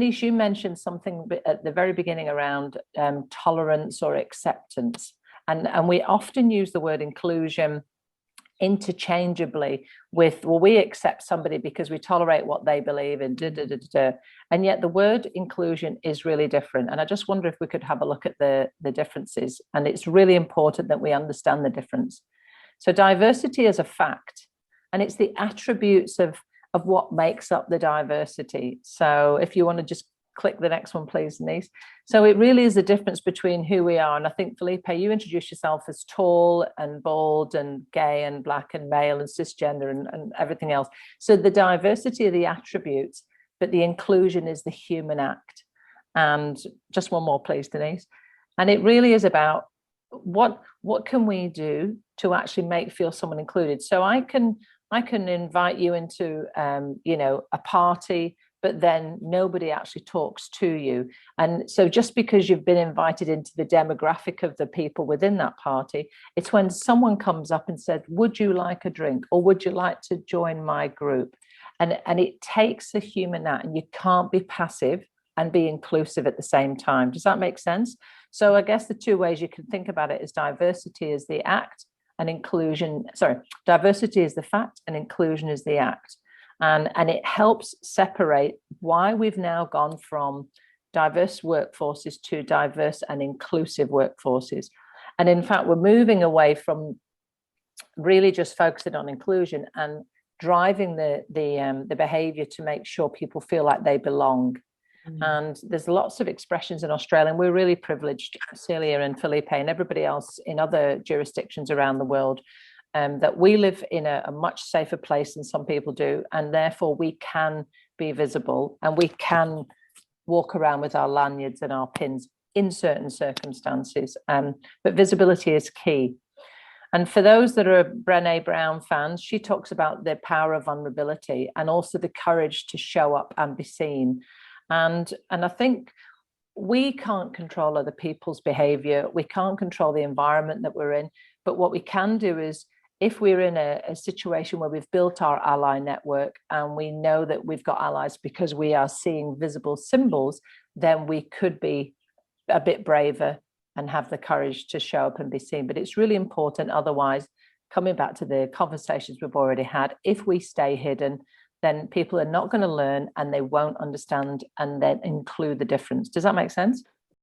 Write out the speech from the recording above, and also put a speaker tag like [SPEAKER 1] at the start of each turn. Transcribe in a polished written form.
[SPEAKER 1] Denise, you mentioned something at the very beginning around tolerance or acceptance. And we often use the word inclusion interchangeably with, well, we accept somebody because we tolerate what they believe in, and yet the word inclusion is really different. And I just wonder if we could have a look at the differences. And it's really important that we understand the difference. So diversity is a fact, and it's the attributes of what makes up the diversity. So if you want to just click the next one, please, Denise. So it really is the difference between who we are. And I think, Felipe, you introduced yourself as tall and bald and gay and black and male and cisgender and everything else. So the diversity of the attributes, but the inclusion is the human act. And just one more, please, Denise. And it really is about what can we do to actually feel someone included. So I can invite you into a party, but then nobody actually talks to you. And so just because you've been invited into the demographic of the people within that party, it's when someone comes up and said, would you like a drink, or would you like to join my group? And it takes a human act, and you can't be passive and be inclusive at the same time. Does that make sense? So I guess the two ways you can think about it is diversity is the act, and diversity is the fact and inclusion is the act. And it helps separate why we've now gone from diverse workforces to diverse and inclusive workforces. And in fact, we're moving away from really just focusing on inclusion and driving the behavior to make sure people feel like they belong. And there's lots of expressions in Australia, and we're really privileged, Celia and Felipe and everybody else in other jurisdictions around the world, that we live in a much safer place than some people do, and therefore we can be visible and we can walk around with our lanyards and our pins in certain circumstances. But visibility is key. And for those that are Brené Brown fans, she talks about the power of vulnerability and also the courage to show up and be seen. And I think we can't control other people's behavior. We can't control the environment that we're in. But what we can do is, if we're in a situation where we've built our ally network and we know that we've got allies because we are seeing visible symbols, then we could be a bit braver and have the courage to show up and be seen. But it's really important. Otherwise, coming back to the conversations we've already had, if we stay hidden, then people are not going to learn and they won't understand and then include the difference. Does that make sense?